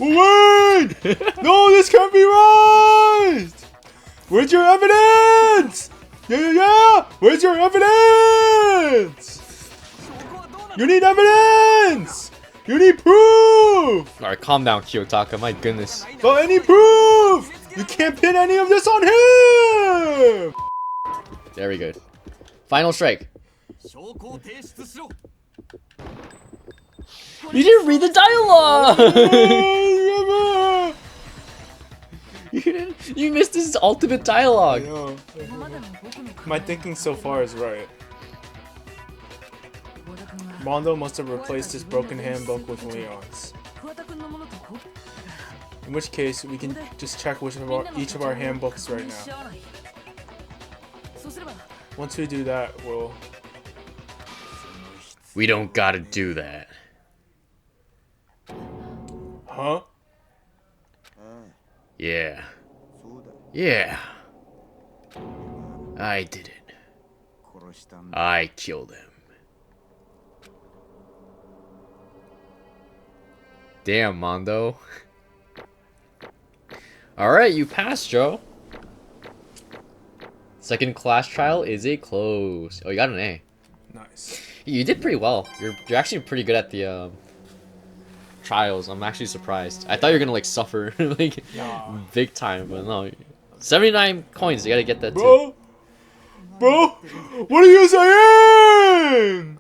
Wait! No, this can't be right! Where's your evidence? Yeah! Where's your evidence? You need evidence! You need proof! Alright, calm down, Kiyotaka. My goodness. But any proof! You can't pin any of this on him! Very good. Final strike. You didn't read the dialogue! You missed his ultimate dialogue. My thinking so far is right. Mondo must have replaced his broken handbook with Leon's. In which case, we can just check each of our handbooks right now. Once we do that, we'll... We don't gotta do that. Huh? Yeah. Yeah. I did it. I killed him. Damn, Mondo. Alright, you passed, Joe. Second class trial is a close. Oh, you got an A. Nice. You did pretty well. You're actually pretty good at the trials. I'm actually surprised. I thought you were gonna like suffer like big time, but no. 79 coins. You gotta get that too. Bro, what are you saying?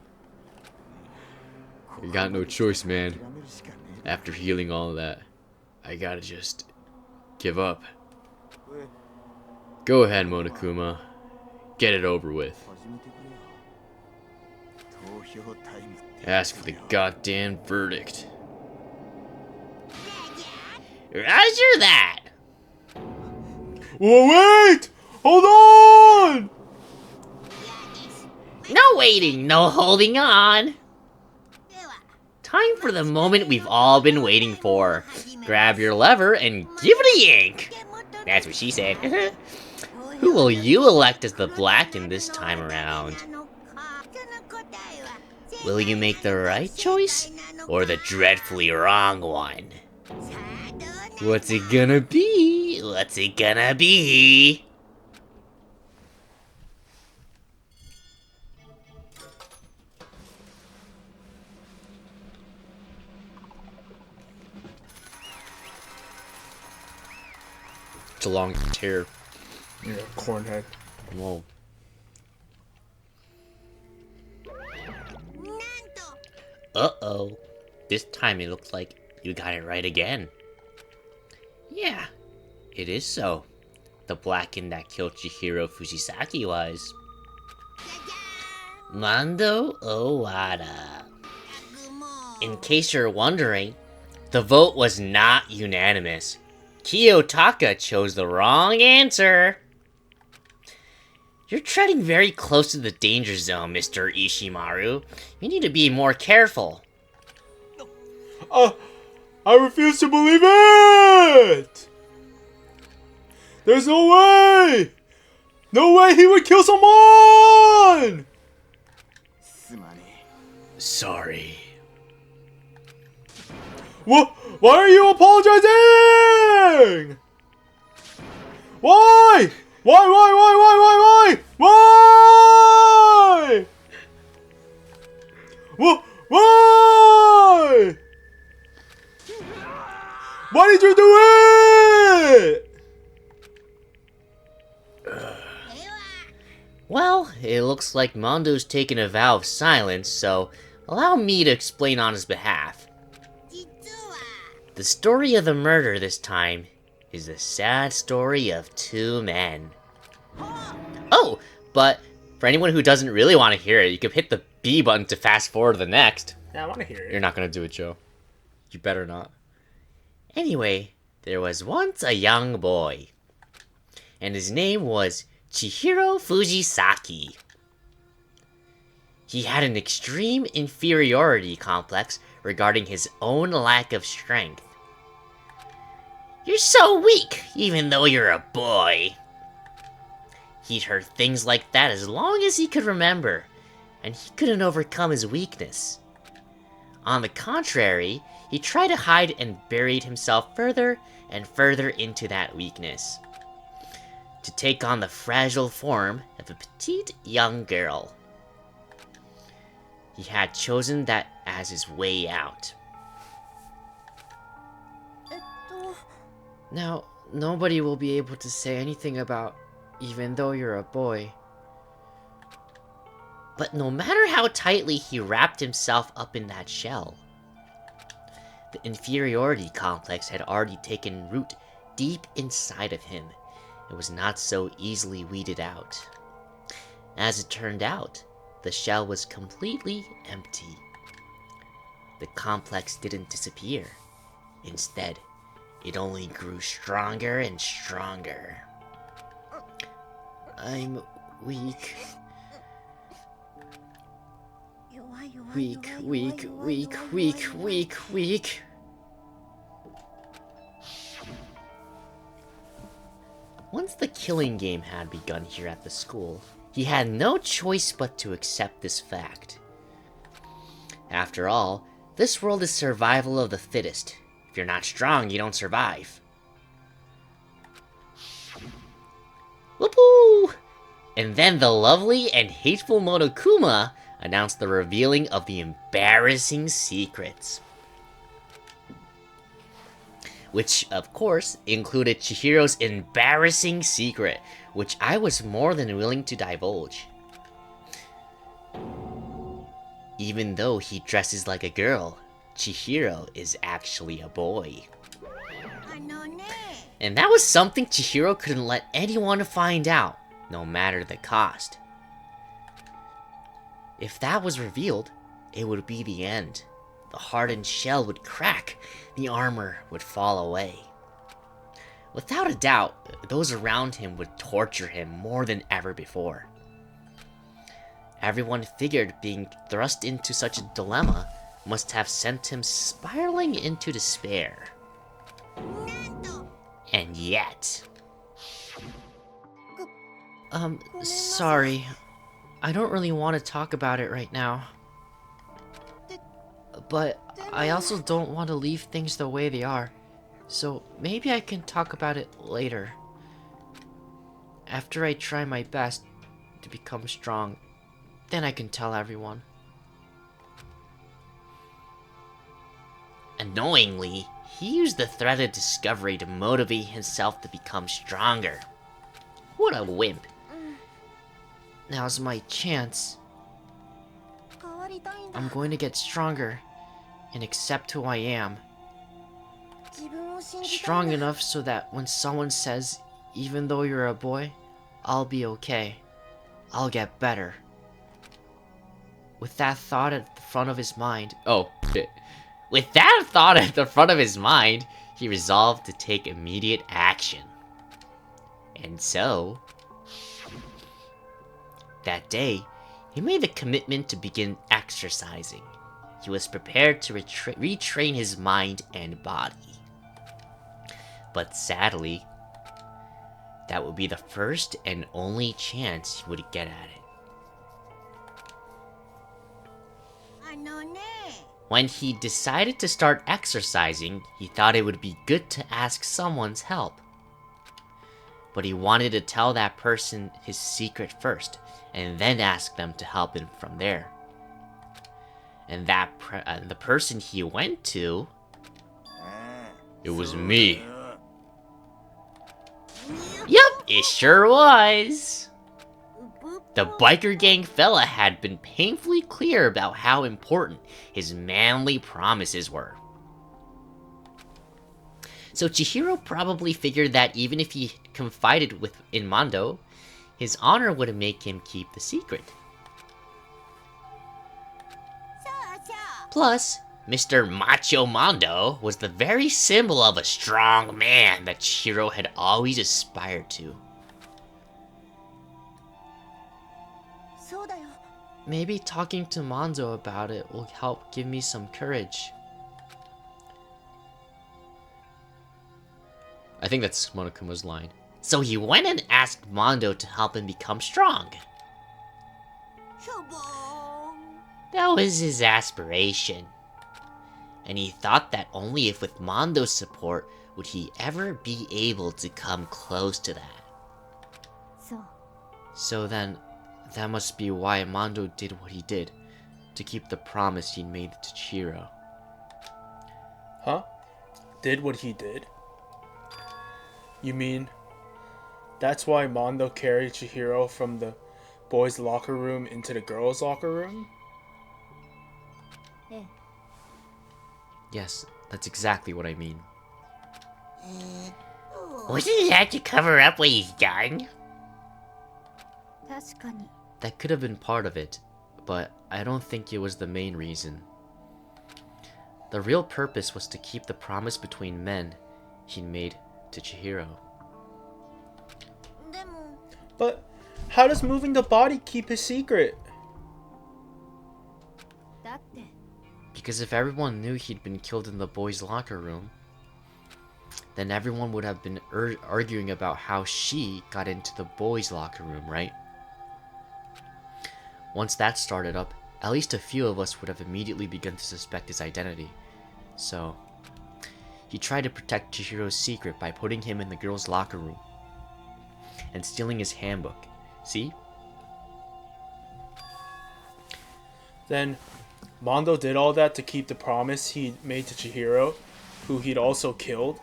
You got no choice, man. After healing all of that, I gotta just give up. Go ahead, Monokuma. Get it over with. Ask for the goddamn verdict. Roger that! Oh, wait! Hold on! No waiting, no holding on. Time for the moment we've all been waiting for. Grab your lever and give it a yank. That's what she said. Who will you elect as the Blackened this time around? Will you make the right choice or the dreadfully wrong one? What's it gonna be? What's it gonna be? It's a long hair. Yeah, cornhead. Whoa. Uh-oh. This time it looks like you got it right again. Yeah, it is so. The Blackened that killed Chihiro Fujisaki was Mondo Owada. In case you're wondering, the vote was not unanimous. Kiyotaka chose the wrong answer. You're treading very close to the danger zone, Mr. Ishimaru. You need to be more careful. I refuse to believe it! There's no way! No way he would kill someone! Sorry. What? Why are you apologizing? Why? Why? What? Why? Why did you do it? Well, it looks like Mondo's taken a vow of silence, so allow me to explain on his behalf. The story of the murder this time is the sad story of two men. Oh, but for anyone who doesn't really want to hear it, you can hit the B button to fast forward to the next. Yeah, I want to hear it. You're not going to do it, Joe. You better not. Anyway, there was once a young boy, and his name was Chihiro Fujisaki. He had an extreme inferiority complex regarding his own lack of strength. You're so weak, even though you're a boy. He'd heard things like that as long as he could remember, and he couldn't overcome his weakness. On the contrary, he tried to hide and buried himself further and further into that weakness, to take on the fragile form of a petite young girl. He had chosen that as his way out. Now, nobody will be able to say anything about even though you're a boy. But no matter how tightly he wrapped himself up in that shell, the inferiority complex had already taken root deep inside of him. It was not so easily weeded out. As it turned out, the shell was completely empty. The complex didn't disappear. Instead, it only grew stronger and stronger. I'm weak. Weak. Once the killing game had begun here at the school, he had no choice but to accept this fact. After all, this world is survival of the fittest. If you're not strong, you don't survive. Whoopoo! And then the lovely and hateful Monokuma announced the revealing of the embarrassing secrets. Which, of course, included Chihiro's embarrassing secret, which I was more than willing to divulge. Even though he dresses like a girl, Chihiro is actually a boy. And that was something Chihiro couldn't let anyone find out, no matter the cost. If that was revealed, it would be the end. The hardened shell would crack, the armor would fall away. Without a doubt, those around him would torture him more than ever before. Everyone figured being thrust into such a dilemma must have sent him spiraling into despair. And yet... Sorry. I don't really want to talk about it right now. But I also don't want to leave things the way they are. So maybe I can talk about it later. After I try my best to become strong, then I can tell everyone. Annoyingly, he used the threat of discovery to motivate himself to become stronger. What a wimp. Now's my chance. I'm going to get stronger and accept who I am. Strong enough so that when someone says, even though you're a boy, I'll be okay. I'll get better. With that thought at the front of his mind... With that thought at the front of his mind, he resolved to take immediate action. And so... that day, he made the commitment to begin exercising. He was prepared to retrain his mind and body. But sadly, that would be the first and only chance he would get at it. When he decided to start exercising, he thought it would be good to ask someone's help. But he wanted to tell that person his secret first, and then ask them to help him from there. And the person he went to... it was me. Yup, it sure was! The biker gang fella had been painfully clear about how important his manly promises were. So Chihiro probably figured that even if he confided in Mondo, his honor would make him keep the secret. Plus, Mr. Macho Mondo was the very symbol of a strong man that Chihiro had always aspired to. Maybe talking to Mondo about it will help give me some courage. I think that's Monokuma's line. So he went and asked Mondo to help him become strong. That was his aspiration. and he thought that only if with Mondo's support would he ever be able to come close to that. So then, that must be why Mondo did what he did, to keep the promise he'd made to Chihiro. Huh? Did what he did? You mean that's why Mondo carried Chihiro from the boys' locker room into the girls' locker room? Yes, that's exactly what I mean. Wasn't he have to cover up what he's done? That could have been part of it, but I don't think it was the main reason. The real purpose was to keep the promise between men he'd made to Chihiro. But how does moving the body keep his secret? Because if everyone knew he'd been killed in the boys' locker room, then everyone would have been arguing about how she got into the boys' locker room, right? Once that started up, at least a few of us would have immediately begun to suspect his identity. So, he tried to protect Chihiro's secret by putting him in the girls' locker room and stealing his handbook. See? Then Mondo did all that to keep the promise he made to Chihiro, who he'd also killed?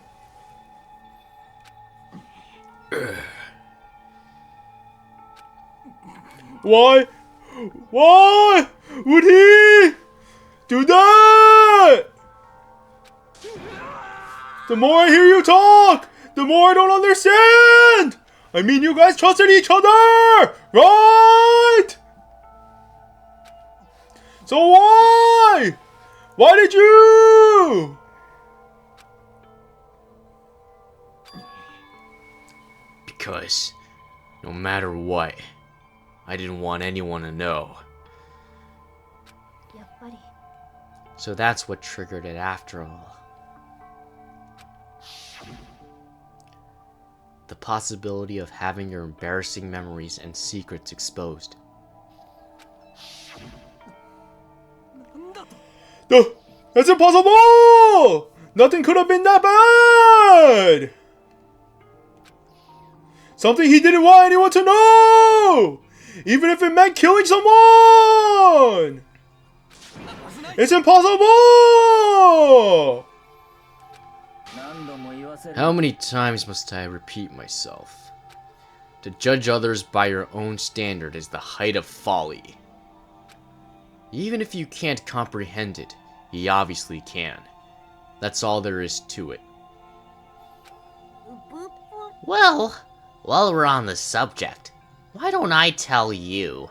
Why? Why would he do that? The more I hear you talk, the more I don't understand. I mean, you guys trusted each other, right? So why? Why did you? Because, no matter what, I didn't want anyone to know. So that's what triggered it after all. The possibility of having your embarrassing memories and secrets exposed. That's impossible! Nothing could have been that bad! Something he didn't want anyone to know! Even if it meant killing someone! It's impossible! How many times must I repeat myself? To judge others by your own standard is the height of folly. Even if you can't comprehend it, you obviously can. That's all there is to it. Well, while we're on the subject, why don't I tell you?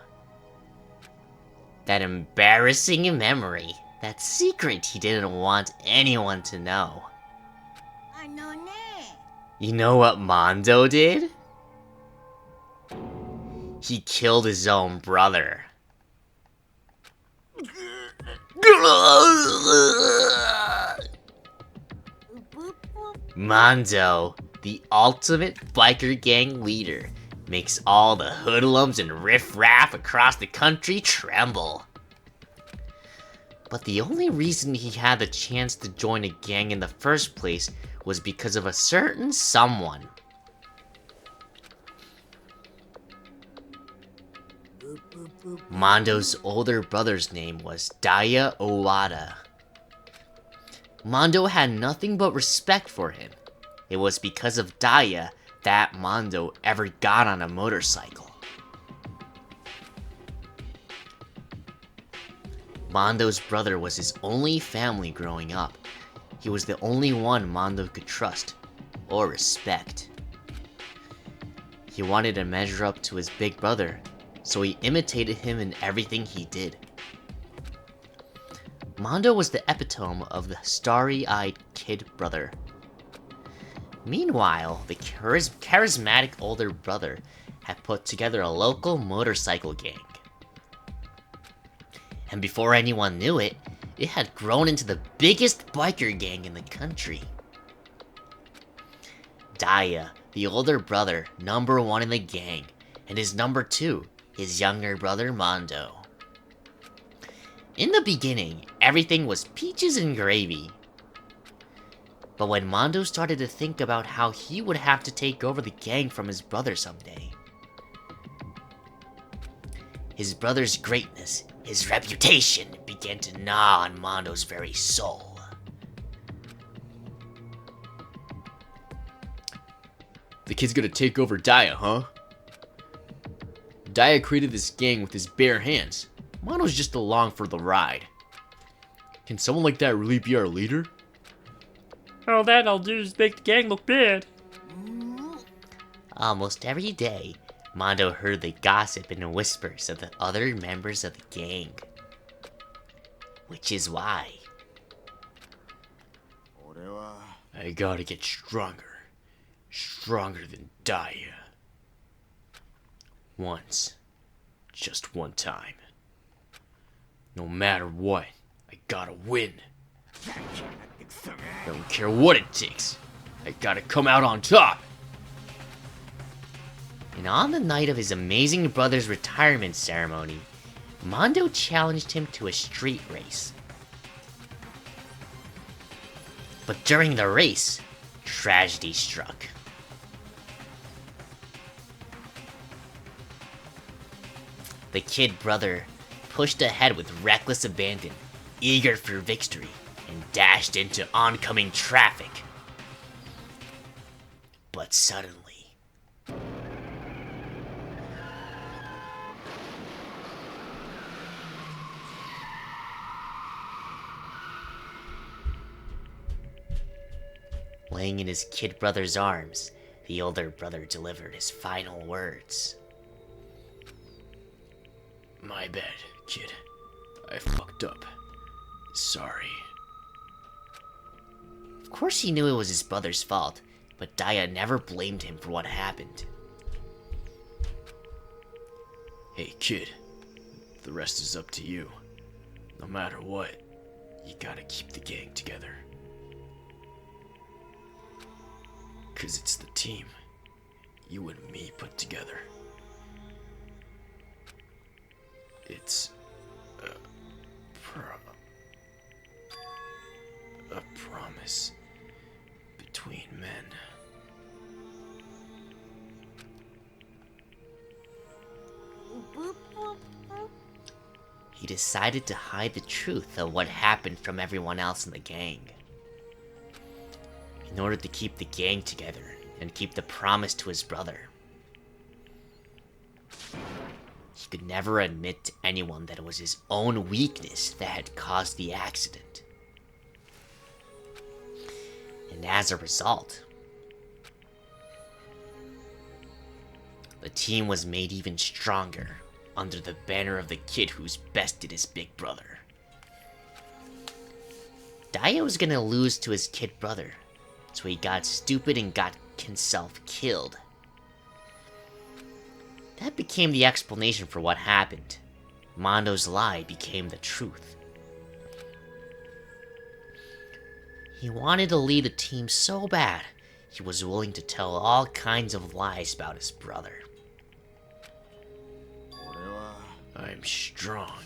That embarrassing memory, that secret he didn't want anyone to know. You know what Mondo did? He killed his own brother. Mondo, the ultimate biker gang leader, makes all the hoodlums and riffraff across the country tremble. But the only reason he had the chance to join a gang in the first place was because of a certain someone. Mondo's older brother's name was Daya Owada. Mondo had nothing but respect for him. It was because of Daya that Mondo ever got on a motorcycle. Mondo's brother was his only family growing up. He was the only one Mondo could trust or respect. He wanted to measure up to his big brother, so he imitated him in everything he did. Mondo was the epitome of the starry-eyed kid brother. Meanwhile, the charismatic older brother had put together a local motorcycle gang. And before anyone knew it, it had grown into the biggest biker gang in the country. Daya, the older brother, number 1 in the gang, and his number 2, his younger brother Mondo. In the beginning, everything was peaches and gravy. But when Mondo started to think about how he would have to take over the gang from his brother someday, his brother's greatness, his reputation, began to gnaw on Mondo's very soul. The kid's gonna take over Daya, huh? Daya created this gang with his bare hands. Mondo's just along for the ride. Can someone like that really be our leader? All that I'll do is make the gang look bad. Almost every day, Mondo heard the gossip and whispers of the other members of the gang. Which is why I gotta get stronger. Stronger than Daya. Once. Just one time. No matter what, I gotta win. I don't care what it takes. I gotta come out on top. And on the night of his amazing brother's retirement ceremony, Mondo challenged him to a street race. But during the race, tragedy struck. The kid brother pushed ahead with reckless abandon, eager for victory, and dashed into oncoming traffic. But suddenly, laying in his kid brother's arms, the older brother delivered his final words. My bad, kid. I fucked up. Sorry. Of course he knew it was his brother's fault, but Daya never blamed him for what happened. Hey, kid. The rest is up to you. No matter what, you gotta keep the gang together. 'Cause it's the team. You and me put together. It's a promise between men. He decided to hide the truth of what happened from everyone else in the gang. In order to keep the gang together and keep the promise to his brother. He could never admit to anyone that it was his own weakness that had caused the accident. And as a result, the team was made even stronger under the banner of the kid who's bested his big brother. Daya was gonna lose to his kid brother, so he got stupid and got himself killed. That became the explanation for what happened. Mondo's lie became the truth. He wanted to lead the team so bad, he was willing to tell all kinds of lies about his brother. I'm strong.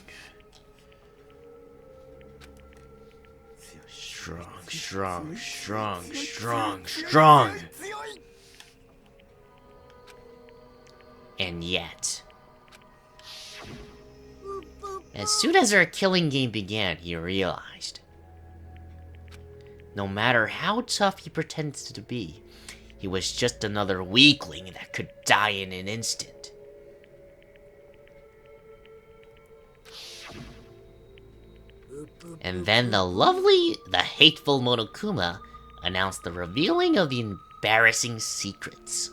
Strong. And yet, as soon as our killing game began, he realized, no matter how tough he pretended to be, he was just another weakling that could die in an instant. And then the hateful Monokuma announced the revealing of the embarrassing secrets.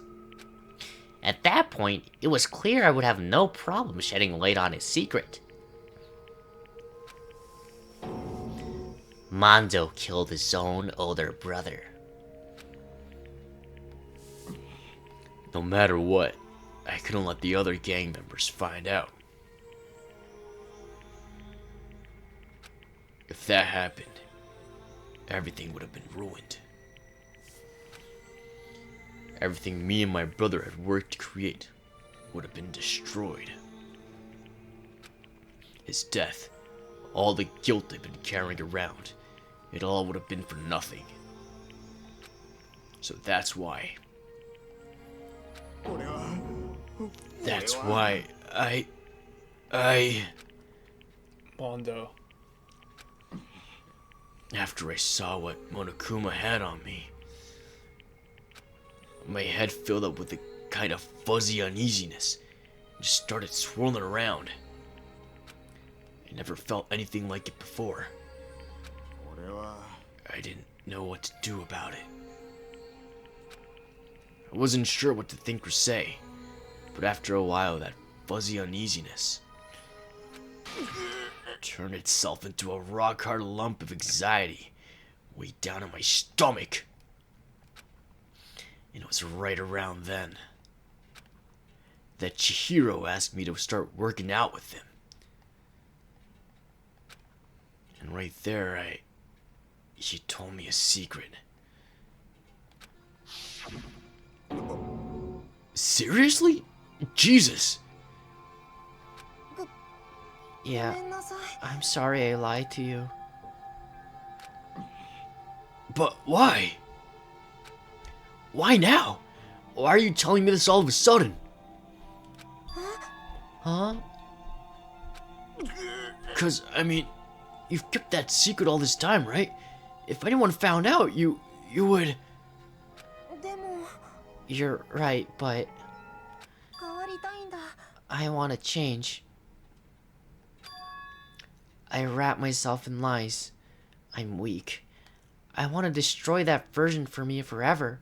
At that point, it was clear I would have no problem shedding light on his secret. Mondo killed his own older brother. No matter what, I couldn't let the other gang members find out. If that happened, everything would have been ruined. Everything me and my brother had worked to create would have been destroyed. His death all the guilt I've been carrying around, it all would have been for nothing. So that's why. That's why I... Mondo. After I saw what Monokuma had on me, my head filled up with a kind of fuzzy uneasiness and just started swirling around. I never felt anything like it before. I didn't know what to do about it. I wasn't sure what to think or say, but after a while that fuzzy uneasiness turned itself into a rock-hard lump of anxiety way down in my stomach. And it was right around then that Chihiro asked me to start working out with him. And right there, she told me a secret. Seriously? Jesus! Yeah, I'm sorry I lied to you. But why? Why now? Why are you telling me this all of a sudden? Huh? 'Cause, I mean, you've kept that secret all this time, right? If anyone found out, you would... You're right, but I want to change. I wrap myself in lies. I'm weak. I want to destroy that version for me forever.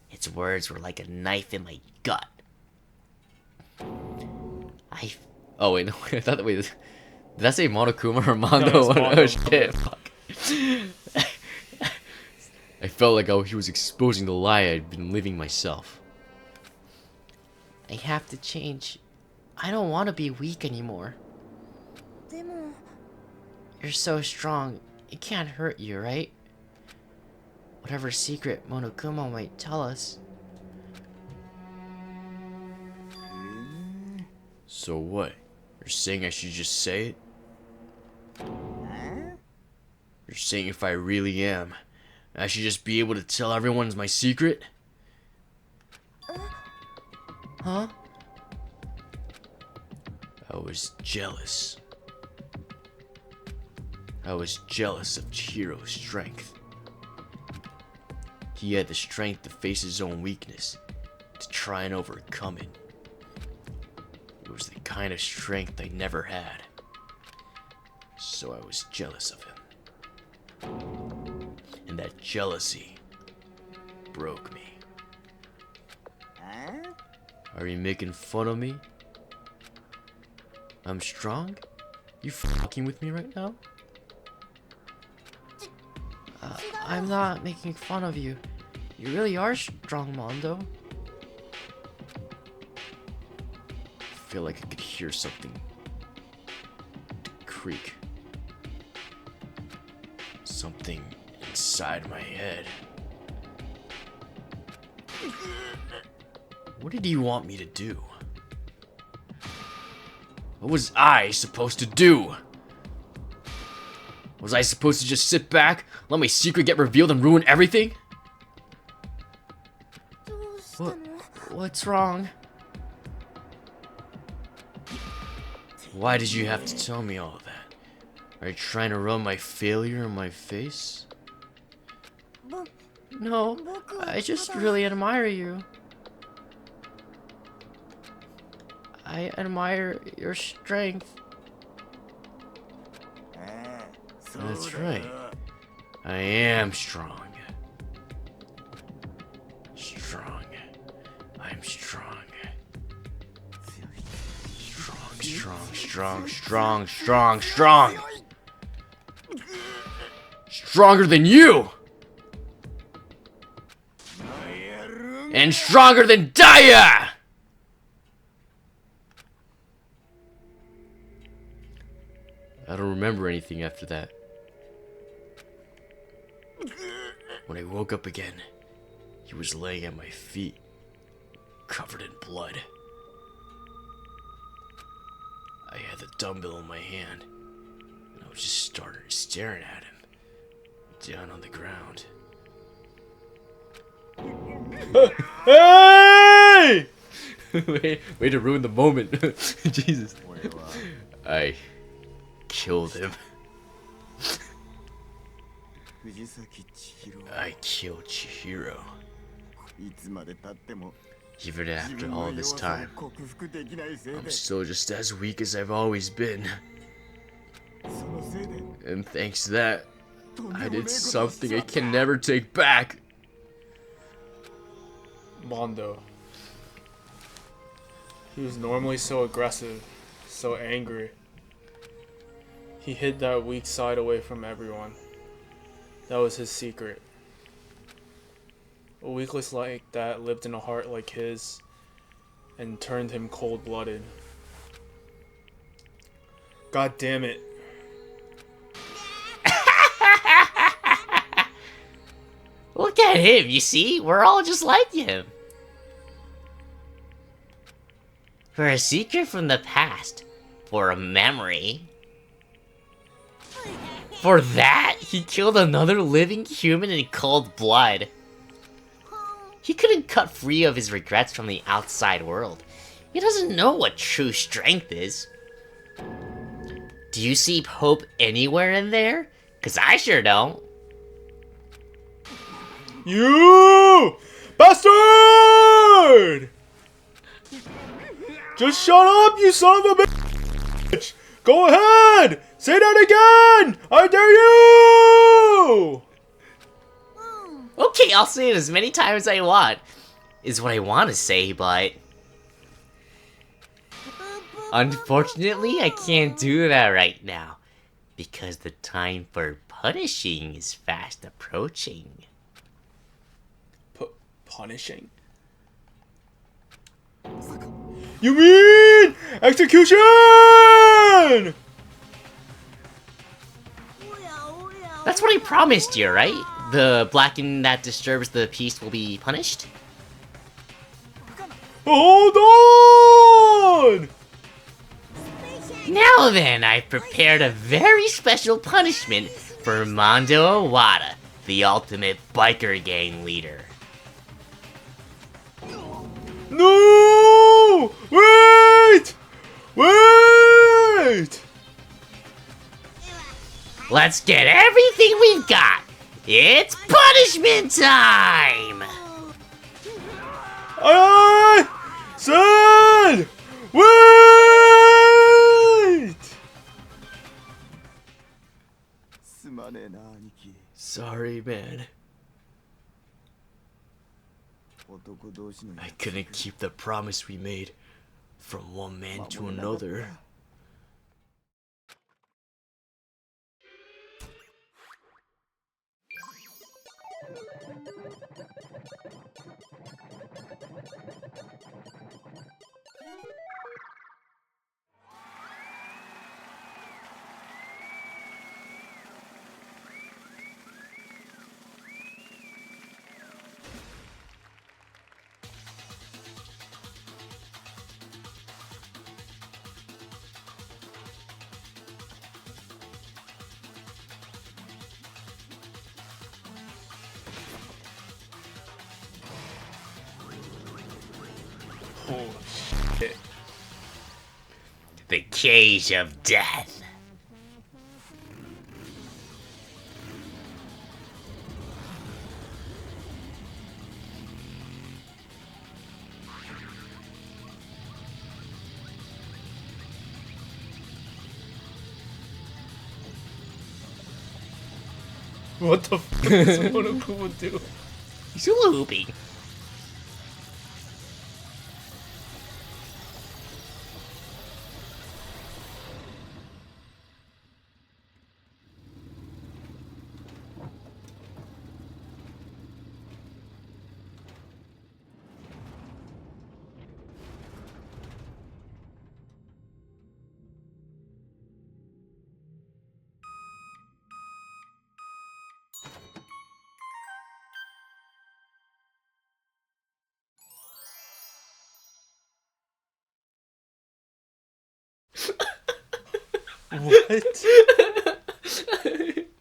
Its words were like a knife in my gut. Oh wait, no, I thought that, wait, did I say Monokuma or Mondo? No, it's Mondo. Oh shit, fuck. I felt like he was exposing the lie I'd been living myself. I have to change. I don't want to be weak anymore. You're so strong. It can't hurt you, right? Whatever secret Monokuma might tell us. So what? You're saying I should just say it? You're saying if I really am, I should just be able to tell everyone my secret? Huh? I was jealous. I was jealous of Chihiro's strength. He had the strength to face his own weakness, to try and overcome it. It was the kind of strength I never had. So I was jealous of him. And that jealousy broke me. Are you making fun of me? I'm strong? You fucking with me right now? I'm not making fun of you. You really are strong, Mondo. I feel like I could hear something creak. Something inside my head. What did you want me to do? What was I supposed to do? Was I supposed to just sit back, let my secret get revealed and ruin everything? What's wrong? Why did you have to tell me all of that? Are you trying to rub my failure in my face? No, I just really admire you. I admire your strength. That's right. I am strong. Strong. I'm strong. Strong. Stronger than you! And stronger than Daya! I don't remember anything after that. When I woke up again, he was laying at my feet, covered in blood. I had the dumbbell in my hand, and I was just started staring at him, down on the ground. Hey! Way to ruin the moment. Jesus. I killed him. I killed Chihiro. Even after all this time, I'm still just as weak as I've always been. And thanks to that, I did something I can never take back. Mondo. He was normally so aggressive, so angry. He hid that weak side away from everyone. That was his secret. A weakness like that lived in a heart like his and turned him cold-blooded. God damn it. Look at him, you see? We're all just like him. For a secret from the past. For a memory. For that, he killed another living human in cold blood. He couldn't cut free of his regrets from the outside world. He doesn't know what true strength is. Do you see hope anywhere in there? 'Cause I sure don't. You bastard! Just shut up, you son of a bitch! Go ahead! Say that again! I dare you! Okay, I'll say it as many times as I want. Is what I want to say, but... Unfortunately, I can't do that right now. Because the time for punishing is fast approaching. Punishing? You mean execution? That's what I promised you, right? The blacking that disturbs the peace will be punished? Hold on! Now then, I've prepared a very special punishment for Mondo Owada, the ultimate biker gang leader. No! Wait! Wait! Let's get everything we've got! It's punishment time! I said wait! Sorry, man. I couldn't keep the promise we made from one man to another. Oh shit. The cage of death. What the fuck does Monokuma do? He's looping. What?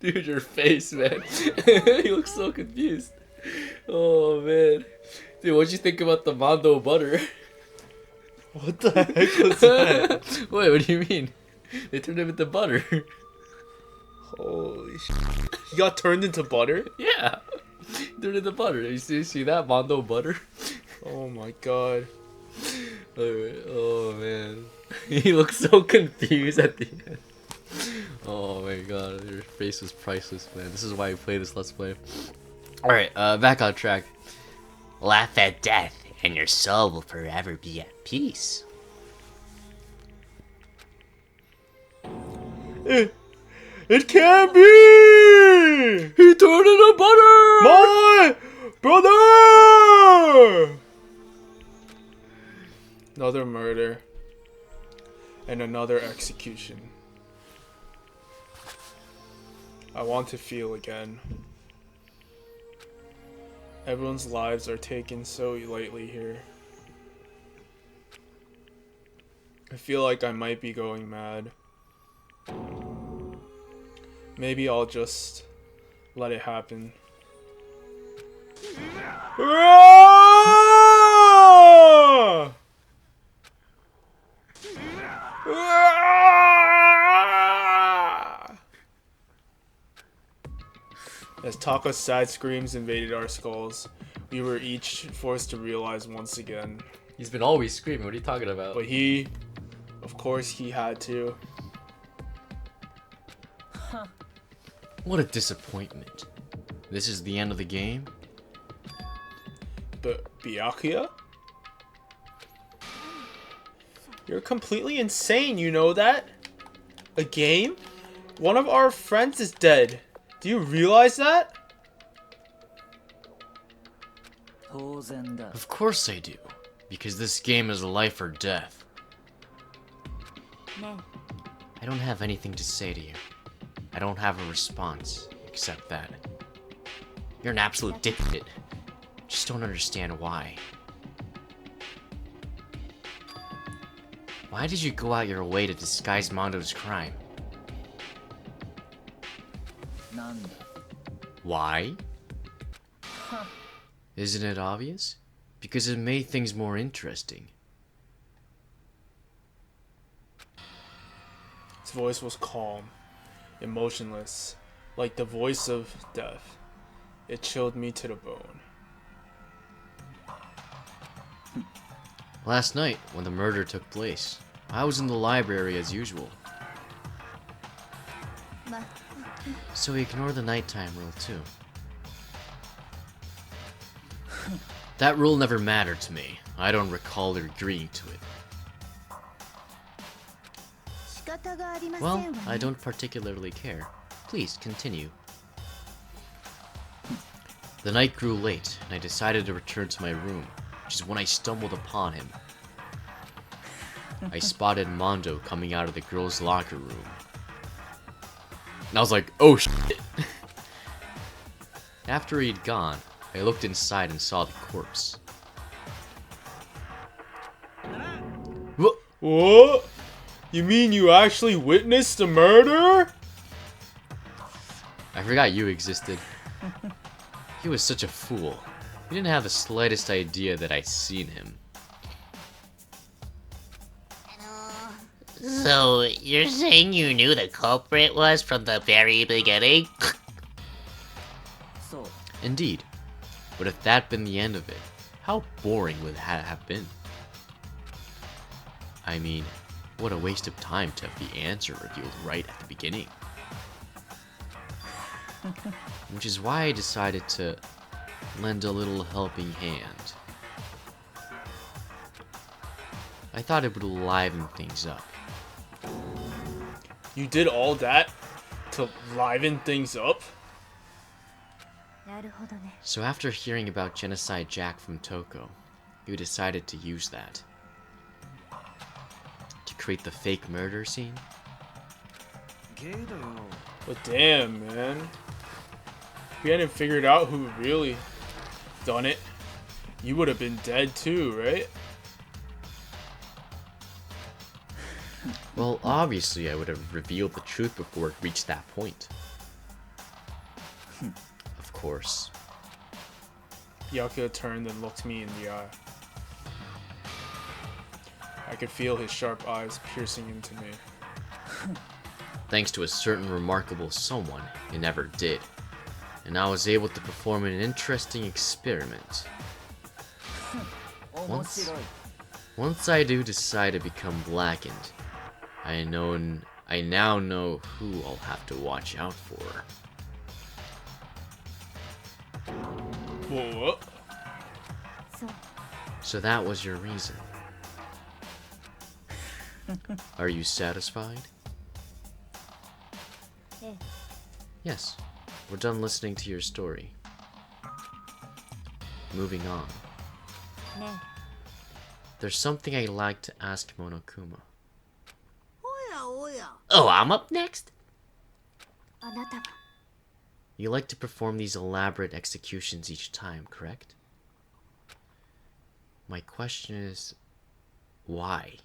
Dude, your face, man. You look so confused. Oh, man. Dude, what'd you think about the Mondo butter? What the heck was that? Wait, what do you mean? They turned him into butter. Holy shit. He got turned into butter? Yeah. Turned into butter. You see that? Mondo butter? Oh my god. Oh, man. He looks so confused at the end. Oh my god, your face was priceless, man. This is why we play this Let's Play. Alright, back on track. Laugh at death, and your soul will forever be at peace. It can't be! He turned into butter! My brother! Another murder. And another execution. I want to feel again. Everyone's lives are taken so lightly here. I feel like I might be going mad. Maybe I'll just let it happen. As Taka's sad screams invaded our skulls, we were each forced to realize once again. He's been always screaming, what are you talking about? But he, of course he had to. What a disappointment. This is the end of the game? But Byakuya? You're completely insane, you know that? A game? One of our friends is dead. Do you realize that? Of course I do. Because this game is life or death. No. I don't have anything to say to you. I don't have a response, except that. You're an absolute dipshit. Just don't understand why. Why did you go out your way to disguise Mondo's crime? Why? Isn't it obvious? Because it made things more interesting. His voice was calm, emotionless, like the voice of death. It chilled me to the bone. Last night, when the murder took place, I was in the library as usual. So ignore the nighttime rule too. That rule never mattered to me. I don't recall agreeing to it. Well, I don't particularly care. Please, continue. The night grew late, and I decided to return to my room, which is when I stumbled upon him. I spotted Mondo coming out of the girls' locker room. And I was like, oh shit. After he'd gone, I looked inside and saw the corpse. What? You mean you actually witnessed the murder? I forgot you existed. He was such a fool. He didn't have the slightest idea that I'd seen him. So, you're saying you knew the culprit was from the very beginning? Indeed. But if that'd been the end of it, how boring would that have been? I mean, what a waste of time to have the answer revealed right at the beginning. Which is why I decided to lend a little helping hand. I thought it would liven things up. You did all that to liven things up? So after hearing about Genocide Jack from Toko, you decided to use that. To create the fake murder scene? But damn, man. If we hadn't figured out who really done it, you would have been dead too, right? Well, obviously I would have revealed the truth before it reached that point. Of course. Yakuza turned and looked me in the eye. I could feel his sharp eyes piercing into me. Thanks to a certain remarkable someone, it never did. And I was able to perform an interesting experiment. Once I do decide to become blackened, I now know who I'll have to watch out for. Whoa. So that was your reason. Are you satisfied? Yes. We're done listening to your story. Moving on. There's something I'd like to ask Monokuma. Oh, I'm up next? You like to perform these elaborate executions each time, correct? My question is, why?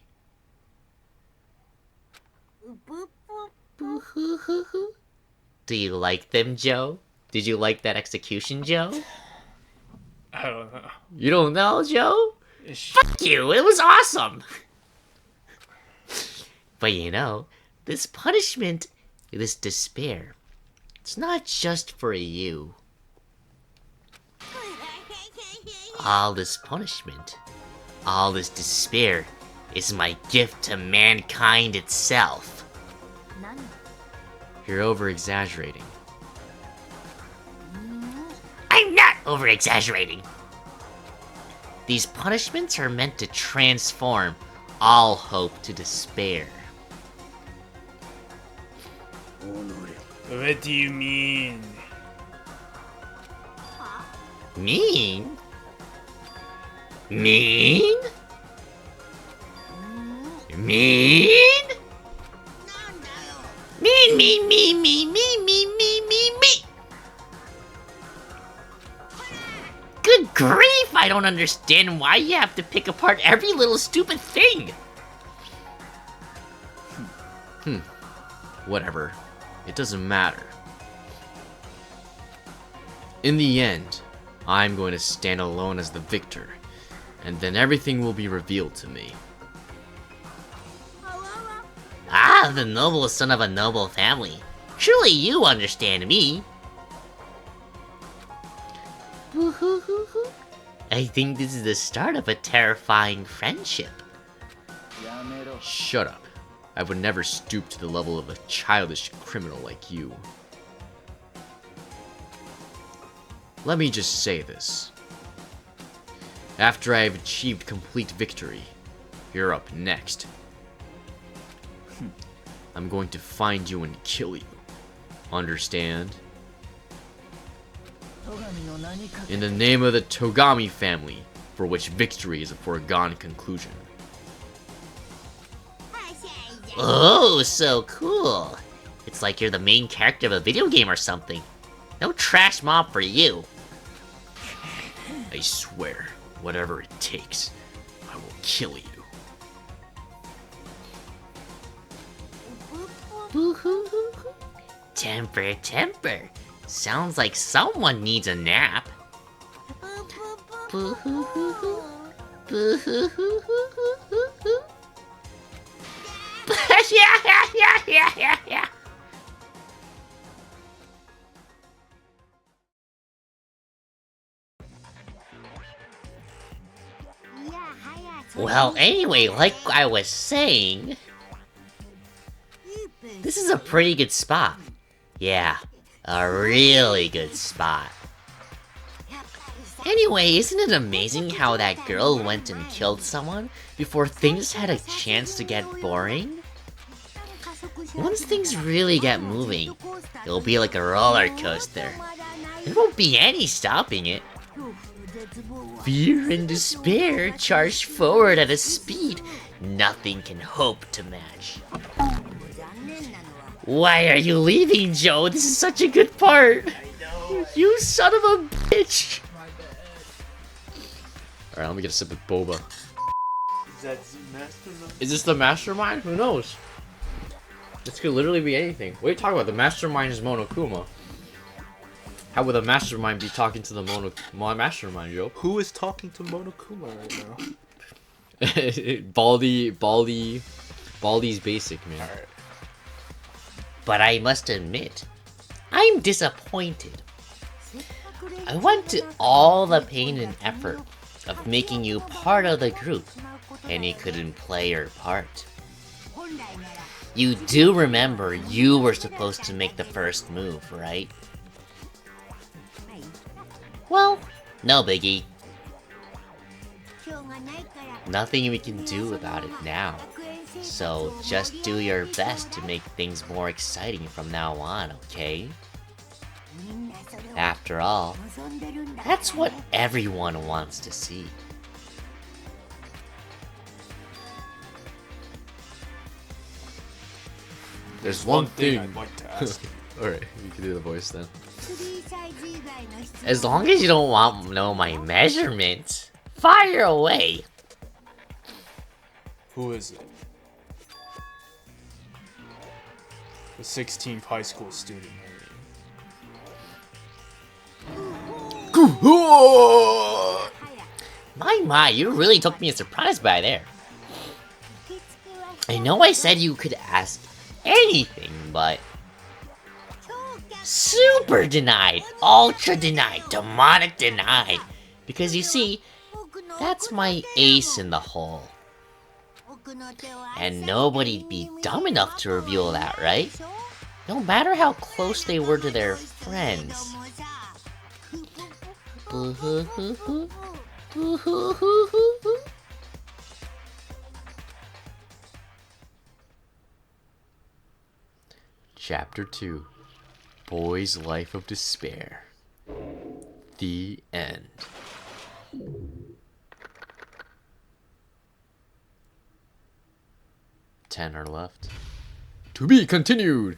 Do you like them, Joe? Did you like that execution, Joe? I don't know. You don't know, Joe? Fuck you, it was awesome! But you know, this punishment, this despair, it's not just for you. All this punishment, all this despair is my gift to mankind itself. You're over-exaggerating. I'm not over-exaggerating. These punishments are meant to transform all hope to despair. What do you mean? Mean? Mean? Mean? Mean, mean, mean, mean, mean, mean, mean, mean, mean. Good grief, I don't understand why you have to pick apart every little stupid thing. Whatever. It doesn't matter. In the end, I'm going to stand alone as the victor, and then everything will be revealed to me. Ah, the noblest son of a noble family. Surely you understand me. I think this is the start of a terrifying friendship. Shut up. I would never stoop to the level of a childish criminal like you. Let me just say this. After I have achieved complete victory, you're up next. I'm going to find you and kill you. Understand? In the name of the Togami family, for which victory is a foregone conclusion. Oh, so cool. It's like you're the main character of a video game or something. No trash mob for you. I swear, whatever it takes, I will kill you. Temper, temper. Sounds like someone needs a nap. Yeah. Well, anyway, like I was saying, this is a pretty good spot. Yeah, a really good spot. Anyway, isn't it amazing how that girl went and killed someone before things had a chance to get boring? Once things really get moving, it'll be like a roller coaster. There won't be any stopping it. Fear and despair charge forward at a speed nothing can hope to match. Why are you leaving, Joe? This is such a good part. You son of a bitch. Alright, let me get a sip of boba. Is that mastermind? Is this the mastermind? Who knows? This could literally be anything. What are you talking about? The mastermind is Monokuma. How would the mastermind be talking to the mastermind, yo? Who is talking to Monokuma right now? Baldi's basic, man. Alright. But I must admit, I'm disappointed. I went to all the pain and effort of making you part of the group, and you couldn't play your part. You do remember you were supposed to make the first move, right? Well, no biggie. Nothing we can do about it now. So just do your best to make things more exciting from now on, okay? After all, that's what everyone wants to see. There's one thing. I'd like to ask you. Alright, you can do the voice then. As long as you don't want to know my measurements, fire away. Who is it? The 16th high school student. My, you really took me a surprise by there. I know I said you could ask anything, but... Super denied, ultra denied, demonic denied. Because you see, that's my ace in the hole. And nobody'd be dumb enough to reveal that, right? No matter how close they were to their friends. Chapter 2. Boy's Life of Despair. The end. 10 are left. To be continued!